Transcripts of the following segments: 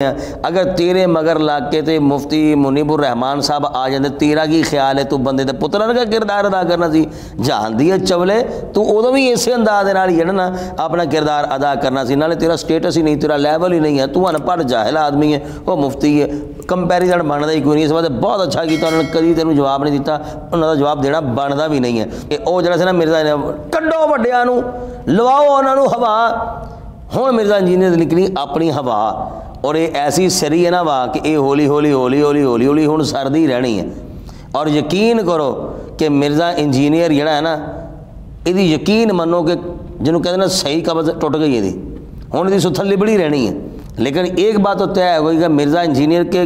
اگر تیرے مگر لاگ کے تے مفتی منیب الرحمان صاحب آ جاندے تیرا کی خیال ہے تو بندے دے پتر کا کردار ادا کرنا سی جہان دی چولے تو ادو بھی اسی انداز دے نال ہی نا اپنا کردار ادا کرنا سی نالے تیرا سٹیٹس ہی نہیں تیرا لیول ہی نہیں ہے تو ان پڑھ جاہل آدمی ہے وہ مفتی ہے کمپیریزن بنتا ہی کوئی نہیں اس واسطے بہت اچھا کیتا انہوں نے کدی تینوں جواب نہیں دیتا انہوں کا جواب دینا بنتا بھی نہیں ہے وہ جڑا سی نا مرزا نے کڈو وڈیاں نو لواؤ انہوں نے ہوا ہوں مرزا انجینئر نکلی اپنی ہوا اور یہ ایسی سری ہے نا وا کہ یہ ہولی ہولی ہولی ہولی ہولی ہولی ہوں سردی رہنی ہے اور یقین کرو کہ مرزا انجینئر جڑا ہے نا یہ یقین منو کہ جنہوں کہتے ہیں نا صحیح قبض ٹوٹ گئی ہے ہوں یہ ستھل لبڑی رہنی ہے لیکن ایک بات تو طے ہے گئی کہ مرزا انجینئر کے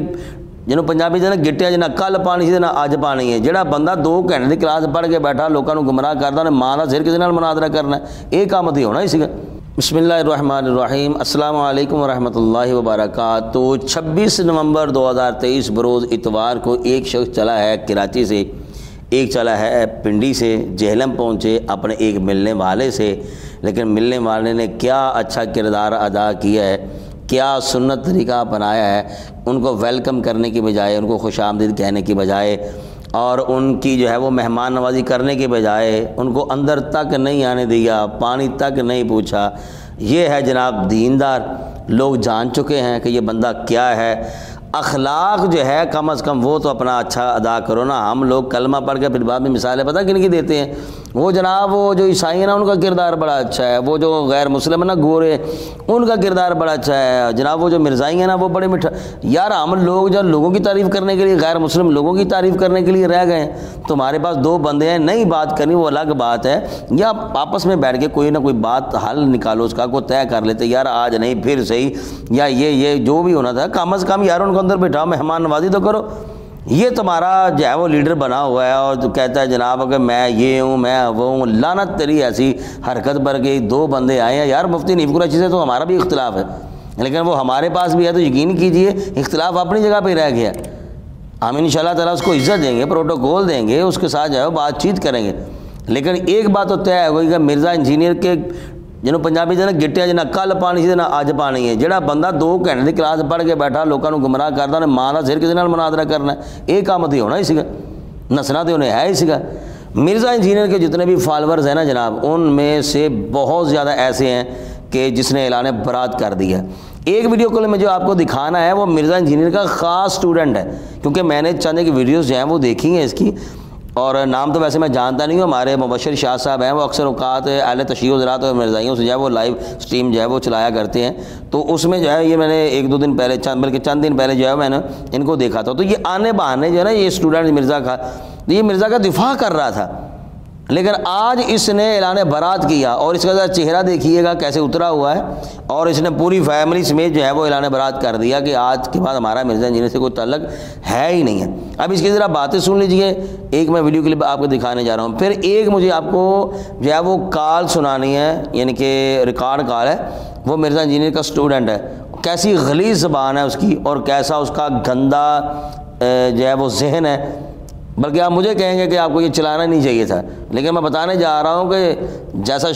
جنہوں پنجابی سے نا گٹیا جنا کل پانی سے نہ اج پانی ہے جہاں بندہ 2 گھنٹے کی کلاس پڑھ کے بیٹھا لوگوں کو گمراہ کرتا انہیں ماں کا سر کسی نال مناظرہ کرنا ہے یہ کام تو ہونا ہی سکا بسم اللہ الرحمن الرحیم السلام علیکم ورحمۃ اللہ وبرکاتہ 26 نومبر 2023 بروز اتوار کو ایک شخص چلا ہے کراچی سے ایک چلا ہے پنڈی سے جہلم پہنچے اپنے ایک ملنے والے سے لیکن ملنے والے نے کیا اچھا کردار ادا کیا ہے کیا سنت طریقہ اپنایا ہے ان کو ویلکم کرنے کی بجائے ان کو خوش آمدید کہنے کی بجائے اور ان کی جو ہے وہ مہمان نوازی کرنے کے بجائے ان کو اندر تک نہیں آنے دیا پانی تک نہیں پوچھا یہ ہے جناب دیندار لوگ جان چکے ہیں کہ یہ بندہ کیا ہے اخلاق جو ہے کم از کم وہ تو اپنا اچھا ادا کرو نا ہم لوگ کلمہ پڑھ کے پھر بعد میں مثالیں پتہ کن کی دیتے ہیں وہ جناب وہ جو عیسائی ہیں نا ان کا کردار بڑا اچھا ہے وہ جو غیر مسلم ہے نا گورے ان کا کردار بڑا اچھا ہے جناب وہ جو مرزائی ہیں نا وہ بڑے میٹھا یار ہم لوگ جو لوگوں کی تعریف کرنے کے لیے غیر مسلم لوگوں کی تعریف کرنے کے لیے رہ گئے ہیں تمہارے پاس 2 بندے ہیں نہیں بات کرنی وہ الگ بات ہے یا آپس میں بیٹھ کے کوئی نہ کوئی بات حل نکالو اس کا کو طے کر لیتے یار آج نہیں پھر صحیح یا یہ جو بھی ہونا تھا کم از کم یار ان کو اندر بٹھاؤ مہمان نوازی تو کرو یہ تمہارا جو ہے وہ لیڈر بنا ہوا ہے اور کہتا ہے جناب کہ میں یہ ہوں میں وہ ہوں لعنت تیری ایسی حرکت پر کہ 2 بندے آئے ہیں یار مفتی نیب قریشی سے تو ہمارا بھی اختلاف ہے لیکن وہ ہمارے پاس بھی ہے تو یقین کیجئے اختلاف اپنی جگہ پہ رہ گیا ہم انشاءاللہ تعالیٰ اس کو عزت دیں گے پروٹوکول دیں گے اس کے ساتھ جو ہے وہ بات چیت کریں گے لیکن ایک بات تو طے ہے گئی کہ مرزا انجینئر کے جنہوں پنجابی سے نا گٹیا جنا کل پانی سے نہ اج پانی ہے جہاں بندہ 2 گھنٹے کی کلاس پڑھ کے بیٹھا لوگوں کو گمراہ کرتا انہیں ماں کا سر کسی نال مناظرہ کرنا ہے یہ کام تو ہونا ہی سکا نسنا تو انہیں ہے ہی سکا مرزا انجینئر کے جتنے بھی فالورز ہیں نا جناب ان میں سے بہت زیادہ ایسے ہیں کہ جس نے اعلان برات کر دیا ایک ویڈیو کل میں جو آپ کو دکھانا ہے وہ مرزا انجینئر کا خاص سٹوڈنٹ ہے کیونکہ میں نے چند ایک ویڈیوز جو ہیں وہ دیکھی ہیں اس کی اور نام تو ویسے میں جانتا نہیں ہوں ہمارے مبشر شاہ صاحب ہیں وہ اکثر اوقات اہل تشیع حضرات اور مرزائیوں سے جو ہے وہ لائیو سٹریم جو ہے وہ چلایا کرتے ہیں تو اس میں جو ہے یہ میں نے 1-2 دن پہلے بلکہ چند دن پہلے جو ہے میں نے ان کو دیکھا تھا تو یہ آنے بہانے جو ہے نا یہ اسٹوڈنٹ مرزا کا یہ مرزا کا دفاع کر رہا تھا لیکن آج اس نے اعلان برات کیا اور اس کا چہرہ دیکھیے گا کیسے اترا ہوا ہے اور اس نے پوری فیملی سمیت جو ہے وہ اعلان برات کر دیا کہ آج کے بعد ہمارا مرزا انجینئر سے کوئی تعلق ہے ہی نہیں ہے اب اس کی ذرا باتیں سن لیجئے ایک میں ویڈیو کلپ آپ کو دکھانے جا رہا ہوں پھر ایک مجھے آپ کو جو ہے وہ کال سنانی ہے یعنی کہ ریکارڈ کال ہے وہ مرزا انجینئر کا سٹوڈنٹ ہے کیسی غلیظ زبان ہے اس کی اور کیسا اس کا گندا جو ہے وہ ذہن ہے بلکہ آپ مجھے کہیں گے کہ آپ کو یہ چلانا نہیں چاہیے تھا لیکن میں بتانے جا رہا ہوں کہ جیسا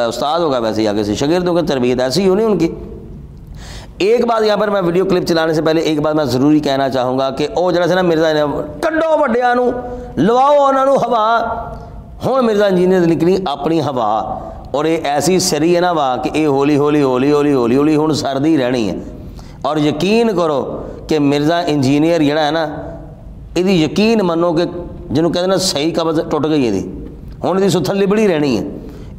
استاد ہوگا ویسے ہی آگے سے شاگردوں کی تربیت ایسی ہی ہونی ان کی ایک بات یہاں پر میں ویڈیو کلپ چلانے سے پہلے ایک بات میں ضروری کہنا چاہوں گا کہ او جڑا سے نا مرزا نے کڈو وڈیاں نو لواؤ انہاں نو ہوا ہوں مرزا انجینئر نکلی اپنی ہوا اور یہ ایسی سری ہے نا وا کہ یہ ہولی ہولی ہولی ہولی ہولی ہولی ہوں سردی رہنی ہے اور یقین کرو کہ مرزا انجینئر جڑا ہے نا یہ یقین منو کہ جنہوں کہتے ہیں نا صحیح قبض ٹوٹ گئی ہے ہوں یہ ستھل لبڑی رہنی ہے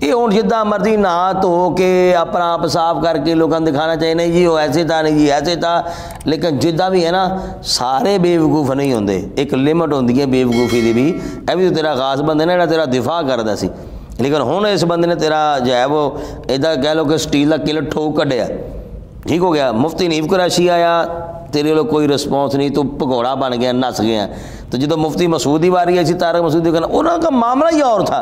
یہ ہوں جدہ مرضی نہا تو کے اپنا آپ صاف کر کے لوگوں کو دکھانا چاہیے نہیں جی وہ ایسے تھا نہیں جی ایسے تھا لیکن جدہ بھی ہے نا سارے بے وقوف نہیں ہوندے ایک لمٹ ہوندی ہے بے وقوفی دی بھی اے بھی تو تیرا خاص بندے نے تیرا دفاع کردا سی لیکن ہوں اس بندے نے تیرا جو ہے وہ ادھر کہہ لو کہ سٹیل کا کلر ٹھوک کڈیا ٹھیک ہو گیا مفتی نیب قریشی آیا تیرے لوگ کوئی رسپانس نہیں تو پکوڑا بن گیا نس گیا تو جدو مفتی مسعود دی واری آئی سی طارق مسعود دی کہنا انہوں کا معاملہ ہی اور تھا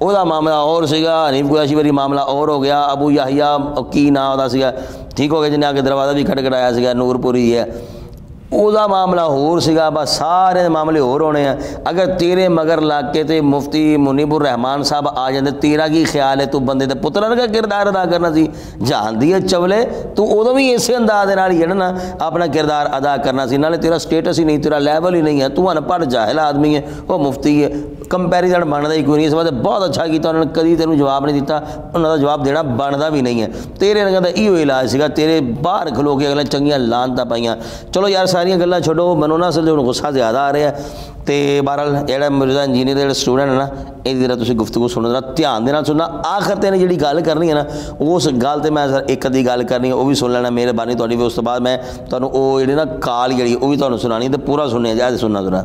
وہ معاملہ اور سگا نیب قریشی واری معاملہ اور ہو گیا ابو یحییٰ کی نا وہ سگا ٹھیک ہو گیا جنہیں آ کے دروازہ بھی کھٹکھٹایا سگا نور پوری ہے ਉਹਦਾ ਮਾਮਲਾ ਹੋਰ ਸੀਗਾ, ਬਸ ਸਾਰੇ ਦੇ ਮਾਮਲੇ ਹੋਰ ਹੋਣੇ ਆ। ਅਗਰ ਤੇਰੇ ਮਗਰ ਲੱਗ ਕੇ ਤੇ ਮੁਫਤੀ ਮੁਨੀਬੁਰ ਰਹਿਮਾਨ ਸਾਹਿਬ ਆ ਜਾਂਦੇ, ਤੇਰਾ ਕੀ ਖਿਆਲ ਹੈ? ਤੂੰ ਬੰਦੇ ਦੇ ਪੁੱਤਰ ਵਰਗਾ ਕਿਰਦਾਰ ਅਦਾ ਕਰਨਾ ਸੀ। ਜਾਣਦੀ ਹੈ ਚਵਲੇ, ਤੂੰ ਉਦੋਂ ਵੀ ਇਸੇ ਅੰਦਾਜ਼ ਦੇ ਨਾਲ ਹੀ ਜਿਹੜਾ ਨਾ ਆਪਣਾ ਕਿਰਦਾਰ ਅਦਾ ਕਰਨਾ ਸੀ। ਨਾਲੇ ਤੇਰਾ ਸਟੇਟਸ ਹੀ ਨਹੀਂ, ਤੇਰਾ ਲੈਵਲ ਹੀ ਨਹੀਂ ਹੈ, ਤੂੰ ਅਨਪੜ੍ਹ ਜਾਹਿਲ ਆਦਮੀ ਹੈ, ਉਹ ਮੁਫਤੀ ਹੈ। ਕੰਪੈਰੀਜ਼ਨ ਬਣਦਾ ਹੀ ਕੋਈ ਨਹੀਂ। ਇਸ ਵਾਸਤੇ ਬਹੁਤ ਅੱਛਾ ਕੀਤਾ ਉਹਨਾਂ ਨੇ, ਕਦੀ ਤੈਨੂੰ ਜਵਾਬ ਨਹੀਂ ਦਿੱਤਾ, ਉਹਨਾਂ ਦਾ ਜਵਾਬ ਦੇਣਾ ਬਣਦਾ ਵੀ ਨਹੀਂ ਹੈ। ਤੇਰੇ ਰੰਗਾਂ ਦਾ ਇਹੋ ਇਲਾਜ ਸੀਗਾ, ਤੇਰੇ ਬਾਹਰ ਖਲੋ ਕੇ ਅਗਲੇ ਚੰਗੀਆਂ ਲਾਨਤਾਂ ਪਾਈਆਂ। ਚਲੋ ਯਾਰ ਸਾਰੀਆਂ ਗੱਲਾਂ ਛੱਡੋ, ਮੈਨੂੰ ਨਾ ਅਸਲ ਹੁਣ ਗੁੱਸਾ ਜ਼ਿਆਦਾ ਆ ਰਿਹਾ। ਤੇ ਬਹਰਹਾਲ ਜਿਹੜਾ ਮਿਰਜ਼ਾ ਇੰਜੀਨੀਅਰ ਦੇ ਜਿਹੜੇ ਸਟੂਡੈਂਟ ਹੈ ਨਾ, ਇਹਦੀ ਜਿਹੜਾ ਤੁਸੀਂ ਗੁਫ਼ਤਗੂ ਸੁਣਨਾ ਧਿਆਨ ਦੇ ਨਾਲ ਸੁਣਨਾ। ਆਖਰ ਤੇ ਜਿਹੜੀ ਗੱਲ ਕਰਨੀ ਹੈ ਨਾ, ਉਸ ਗੱਲ ਤੇ ਮੈਂ ਸਰ ਇੱਕ ਅੱਧੀ ਗੱਲ ਕਰਨੀ ਹੈ, ਉਹ ਵੀ ਸੁਣ ਲੈਣਾ ਮਿਹਰਬਾਨੀ ਤੁਹਾਡੀ ਵੀ। ਉਸ ਤੋਂ ਬਾਅਦ ਮੈਂ ਤੁਹਾਨੂੰ ਉਹ ਜਿਹੜੀ ਨਾ ਕਾਲ ਜਿਹੜੀ ਉਹ ਵੀ ਤੁਹਾਨੂੰ ਸੁਣਾਣੀ, ਤੇ ਪੂਰਾ ਸੁਣਿਆ ਜਾਏ, ਸੁਣਨਾ ਜ਼ਰਾ।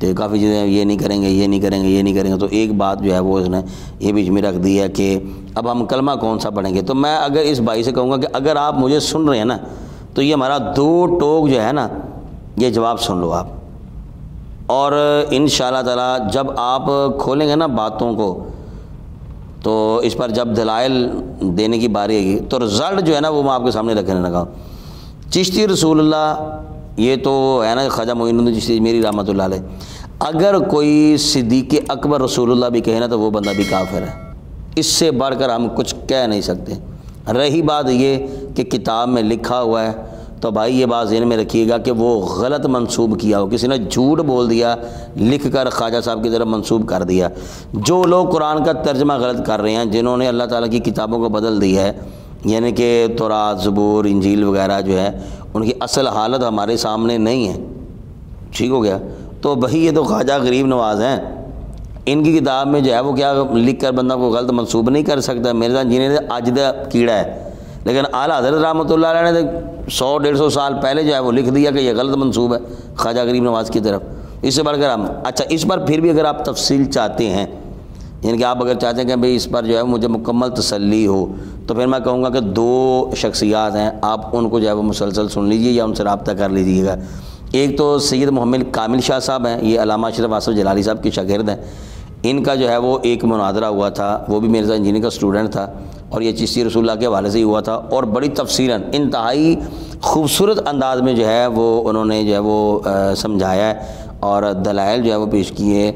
تو کافی چیزیں یہ نہیں کریں گے، یہ نہیں کریں گے، یہ نہیں کریں گے. تو ایک بات جو ہے وہ اس نے یہ بیچ میں رکھ دی ہے کہ اب ہم کلمہ کون سا پڑھیں گے. تو میں اگر اس بھائی سے کہوں گا کہ اگر آپ مجھے سن رہے ہیں نا تو یہ ہمارا 2 ٹوک جو ہے نا یہ جواب سن لو آپ، اور انشاءاللہ تعالی جب آپ کھولیں گے نا باتوں کو تو اس پر جب دلائل دینے کی باری آئے گی تو رزلٹ جو ہے نا وہ میں آپ کے سامنے رکھنے لگا. چشتی رسول اللہ یہ تو ہے نا خواجہ معین الدین چشتی میری رحمۃ اللہ علیہ، اگر کوئی صدیق اکبر رسول اللہ بھی کہے نا تو وہ بندہ بھی کافر ہے. اس سے بڑھ کر ہم کچھ کہہ نہیں سکتے. رہی بات یہ کہ کتاب میں لکھا ہوا ہے تو بھائی یہ بات ذہن میں رکھیے گا کہ وہ غلط منسوب کیا ہو، کسی نے جھوٹ بول دیا لکھ کر خواجہ صاحب کی طرف منسوب کر دیا. جو لوگ قرآن کا ترجمہ غلط کر رہے ہیں، جنہوں نے اللہ تعالیٰ کی کتابوں کو بدل دیا ہے، یعنی کہ تورات، زبور، انجیل وغیرہ جو ہے ان کی اصل حالت ہمارے سامنے نہیں ہے، ٹھیک ہو گیا. تو بھائی یہ تو خواجہ غریب نواز ہیں، ان کی کتاب میں جو ہے وہ کیا لکھ کر بندہ کو غلط منسوب نہیں کر سکتا. مرزا انجینئر آج دا کیڑا ہے، لیکن اعلیٰ حضرت رحمۃ اللہ علیہ نے 100-150 سال پہلے جو ہے وہ لکھ دیا کہ یہ غلط منسوب ہے خواجہ غریب نواز کی طرف. اس سے بڑھ کر ہم اچھا اس پر پھر بھی اگر آپ تفصیل چاہتے ہیں، یعنی کہ آپ اگر چاہتے ہیں کہ بھئی اس پر جو ہے مجھے مکمل تسلی ہو، تو پھر میں کہوں گا کہ 2 شخصیات ہیں، آپ ان کو جو ہے وہ مسلسل سن لیجئے یا ان سے رابطہ کر لیجئے گا. ایک تو سید محمد کامل شاہ صاحب ہیں، یہ علامہ اشرف آصف جلالی صاحب کے شاگرد ہیں. ان کا جو ہے وہ ایک مناظرہ ہوا تھا، وہ بھی مرزا انجینئر کا اسٹوڈنٹ تھا اور یہ چشتی رسول اللہ کے حوالے سے ہی ہوا تھا، اور بڑی تفصیلاً انتہائی خوبصورت انداز میں جو ہے وہ انہوں نے جو ہے وہ سمجھایا ہے اور دلائل جو ہے وہ پیش کیے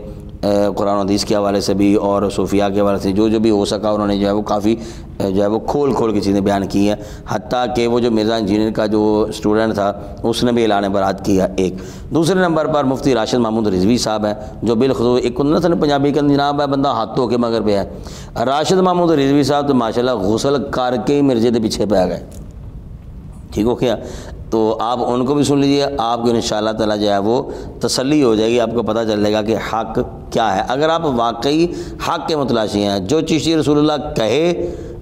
قرآن و حدیث کے حوالے سے بھی اور صوفیاء کے حوالے سے جو بھی ہو سکا انہوں نے جو ہے وہ کافی جو ہے وہ کھول کے چیزیں بیان کی ہیں. حتیٰ کہ وہ جو مرزا انجینئر کا جو اسٹوڈنٹ تھا اس نے بھی اعلان برات کیا. ایک دوسرے نمبر پر مفتی راشد محمود رضوی صاحب ہیں، جو بالخصوص ایک نسل پنجابی کا جناب ہے بندہ ہاتھوں کے مگر پہ ہے. راشد محمود رضوی صاحب تو ماشاءاللہ غسل کر کے ہی مرزے کے پیچھے پہ آ گئے، ٹھیک ہو کیا. تو آپ ان کو بھی سن لیجیے، آپ کو انشاءاللہ تعالیٰ جو ہے وہ تسلی ہو جائے گی، آپ کو پتہ چل جائے گا کہ حق کیا ہے. اگر آپ واقعی حق کے متلاشی ہیں، جو چشتی رسول اللہ کہے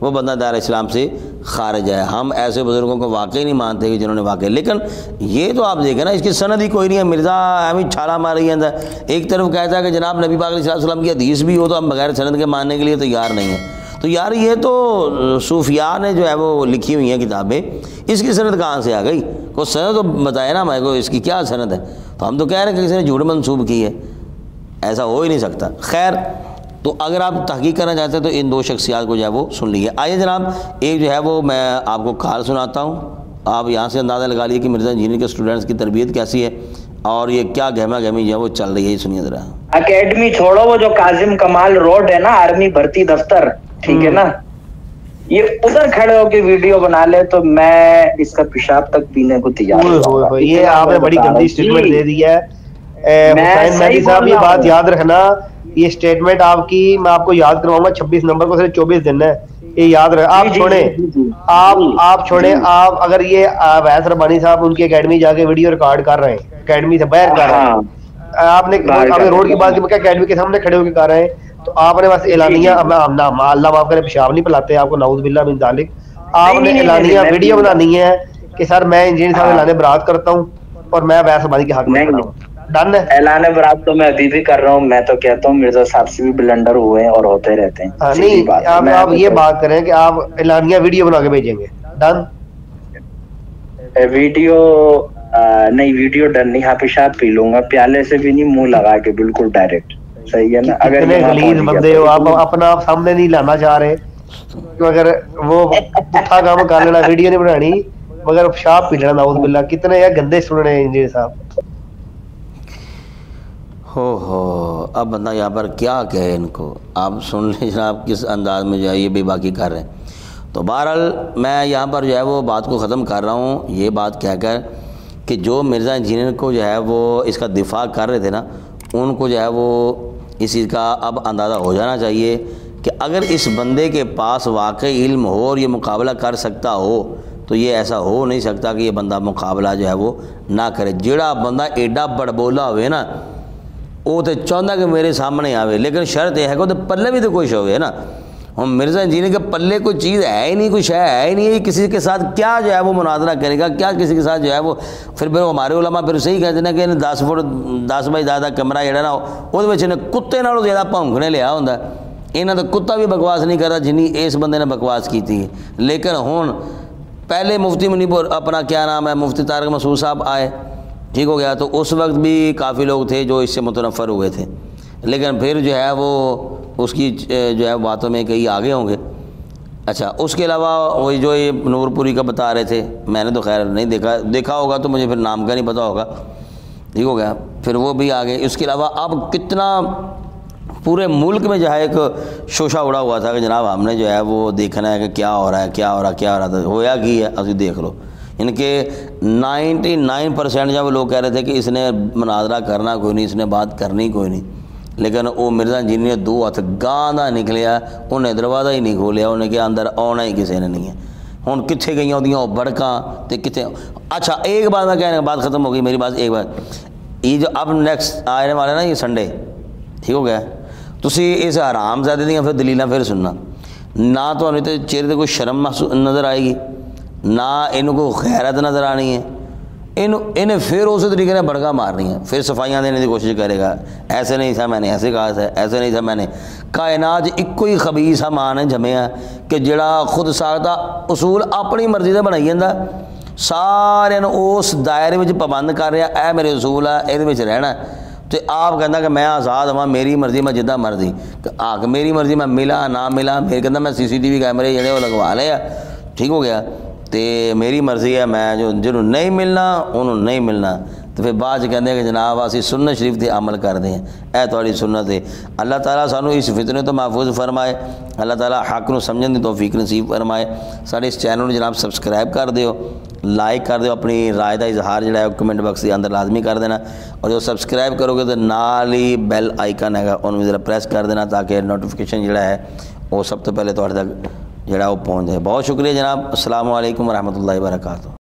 وہ بندہ دار اسلام سے خارج ہے. ہم ایسے بزرگوں کو واقعی نہیں مانتے کہ جنہوں نے واقعی، لیکن یہ تو آپ دیکھیں نا اس کی سند ہی کوئی نہیں ہے. مرزا ہمیں چھالا مار رہی ہے، ایک طرف کہتا ہے کہ جناب نبی پاک علیہ السلام کی حدیث بھی ہو تو ہم بغیر سند کے ماننے کے لیے تیار نہیں ہیں. تو یار یہ تو صوفیاء نے جو ہے وہ لکھی ہوئی ہیں کتابیں، اس کی سند کہاں سے آ گئی؟ کوئی سند تو بتائے نا ہمارے کو اس کی کیا سند ہے. تو ہم تو کہہ رہے ہیں کہ کسی نے جھوٹ منسوب کی ہے، ایسا ہو ہی نہیں سکتا. خیر، تو اگر آپ تحقیق کرنا چاہتے ہیں تو ان 2 شخصیات کو جو ہے وہ سن لیجیے. آئیے جناب ایک جو ہے وہ میں آپ کو کال سناتا ہوں، آپ یہاں سے اندازہ لگا لیجیے کہ مرزا انجینئر کے اسٹوڈنٹس کی تربیت کیسی ہے اور یہ کیا گہما گہمی جو ہے وہ چل رہی ہے. یہ سنیے ذرا. اکیڈمی چھوڑو، وہ جو قاسم کمال روڈ ہے نا آرمی بھرتی دفتر، ٹھیک ہے نا، یہ ادھر کھڑے ہو کے ویڈیو بنا لے تو میں اس کا پیشاب تک پینے کو تیار ہوں. یہ آپ نے بڑی گندی سٹیٹمنٹ دے دی ہے حسین مہدی صاحب. یہ بات یاد رکھنا، یہ سٹیٹمنٹ آپ کی میں آپ کو یاد کرواؤں گا 26 نمبر کو، صرف 24 دن ہے. یہ یاد رکھ، آپ چھوڑیں آپ اگر یہ ویس ربانی صاحب ان کی اکیڈمی جا کے ویڈیو ریکارڈ کر رہے ہیں، اکیڈمی سے باہر کر رہے ہیں، آپ نے روڈ کی بات کی اکیڈمی کے سامنے کھڑے ہو کے کر رہے ہیں، تو آپ نے بس اعلانیہ، اللہ معاف کرے پیشاب نہیں پلاتے آپ کو، نعوذ باللہ من ذالک. آپ نے اعلانیہ ویڈیو بنانی ہے کہ سر میں انجینئر صاحب اعلان برات کرتا ہوں اور میں ویس ربانی کے حق میں کھڑا ہوں. ڈن ہے. اعلان برات تو میں ابھی بھی کر رہا ہوں. میں تو کہتا ہوں مرزا صاحب سے بھی بلنڈر ہوئے ہیں اور ہوتے رہتے ہیں. نہیں، آپ یہ بات کریں کہ آپ اعلانیہ ویڈیو بنا کے بھیجیں گے. ڈن. ویڈیو نہیں، ویڈیو ڈن نہیں. ہاں پیشاب پی لوں گا، پیالے سے بھی نہیں، منہ لگا کے بالکل ڈائریکٹ. صحیح ہے نا. اگر غلیظ بندے ہو آپ، اپنا آپ سامنے نہیں لانا چاہ رہے، اگر وہ پٹھا کام کر لینا، ویڈیو نہیں بنانی مگر پیشاب پی لینا، نعوذ باللہ. کتنے یہ گندے سننے ہیں انجینئر صاحب. ہو اب بندہ یہاں پر کیا کہے ان کو. آپ سن لیں جناب کس انداز میں جو ہے یہ بھی باقی کر رہے ہیں. تو بہرحال میں یہاں پر جو ہے وہ بات کو ختم کر رہا ہوں، یہ بات کہہ کر کہ جو مرزا انجینئر کو جو ہے وہ اس کا دفاع کر رہے تھے نا، ان کو جو ہے وہ اس چیز کا اب اندازہ ہو جانا چاہیے کہ اگر اس بندے کے پاس واقعی علم ہو اور یہ مقابلہ کر سکتا ہو تو یہ ایسا ہو نہیں سکتا کہ یہ بندہ مقابلہ جو ہے وہ نہ کرے. جڑا بندہ ایڈا بڑبولا ہوئے نا، وہ تو چاہتا کہ میرے سامنے آوے، لیکن شرط یہ ہے کہ وہ پلے بھی تو کچھ ہوئے نا. ہم مرزا انجینئر کے پلے کوئی چیز ہے ہی نہیں، کوئی شے ہے ہی نہیں، کسی کے ساتھ کیا جو ہے وہ مناظرہ کرے گا، کیا کسی کے ساتھ جو ہے وہ پھر ہمارے علماء پھر صحیح کہتے ہیں کہ 10 فٹ 10 بائی زیادہ کمرہ جڑا نا وہ کتے نالوں زیادہ بھونکنے لیا ہوں، یہاں تو کتا بھی بکواس نہیں کرتا جنی اس بندے نے بکواس کی تھی۔ لیکن ہوں پہلے مفتی منیب اپنا کیا نام ہے مفتی طارق مسعود صاحب آئے، ٹھیک ہو گیا، تو اس وقت بھی کافی لوگ تھے جو اس سے متنفر ہوئے تھے، لیکن پھر جو ہے وہ اس کی جو ہے باتوں میں کئی آگے ہوں گے۔ اچھا اس کے علاوہ وہی جو یہ نور پوری کا بتا رہے تھے، میں نے تو خیر نہیں دیکھا ہوگا تو مجھے پھر نام کا نہیں پتہ ہوگا، ٹھیک ہو گیا، پھر وہ بھی آگے۔ اس کے علاوہ اب کتنا پورے ملک میں جو ہے ایک شوشہ اڑا ہوا تھا کہ جناب ہم نے جو ہے وہ دیکھنا ہے کہ کیا ہو رہا ہے، کیا ہو رہا تھا، ہویا کی ہے ابھی دیکھ لو۔ ان کے 99% جب لوگ کہہ رہے تھے کہ اس نے مناظرہ کرنا کوئی نہیں، اس نے بات کرنی کوئی نہیں، لیکن وہ مرزا انجینئر 2 ہاتھ گاندھا نکلیا، انہیں دروازہ ہی نہیں کھولیا، انہیں کہ اندر آنا ہی کسی نے نہیں ہے۔ ہوں کتنے گئی وہ بڑکاں تے کتنے۔ اچھا ایک بات میں کہنے بات ختم ہو گئی میری بات، ایک بات یہ جو اب نیکسٹ آنے والا نا یہ سنڈے، ٹھیک ہو گیا، تسی اس حرام زادے دیاں پھر دلیلاں پھر سننا، نہ تو ہمیں تو چہرے تے کوئی شرم نظر آئے گی، نہ انہوں کو غیرت نظر آنی ہے، انہیں پھر اسی طریقے نے بڑکا مارنی ہے، پھر صفائیاں دینے کی کوشش کرے گا، ایسے نہیں تھا میں نے ایسے کہا تھا، ایسے نہیں تھا میں نے۔ کائنات ایک ہی خبیث مان ہے جمعہ کہ جڑا خود ساختہ اصول اپنی مرضی سے بنائی جاتا، سارے اس دائرے میں پابند کر رہا، اے میرے اصول ہے یہ رہنا، تو آپ کہنا کہ میں آزاد ہوا، میری مرضی میں جدہ مرضی آ کے میری مرضی میں ملا نہ ملا، پھر کہنا میں CCTV کیمرے جڑے وہ لگوا لے، ٹھیک ہو گیا، تو میری مرضی ہے، میں جنہوں نہیں ملنا انہوں نہیں ملنا، تو پھر بعد کہتے ہیں کہ جناب اسی سنت شریف تے عمل کر دیں، اے تھوڑی سنت ہے۔ اللہ تعالیٰ سانو اس فتنے تو محفوظ فرمائے، اللہ تعالیٰ حق نو سمجھن دی توفیق نصیب فرمائے۔ سارے اس چینل نو جناب سبسکرائب کر دیو، لائک کر دیو، اپنی رائے دا اظہار جڑا ہے کمنٹ باکس کے اندر لازمی کر دینا، اور جو سبسکرائب کرو گے تو نال ہی بیل آئیکن ہے گا انہوں بھی ذرا پریس کر دینا تاکہ نوٹیفیکیشن جڑا ہے وہ سب تو پہلے تک جڑا وہ پہنچ جائے۔ بہت شکریہ جناب، السلام علیکم ورحمۃ اللہ وبرکاتہ۔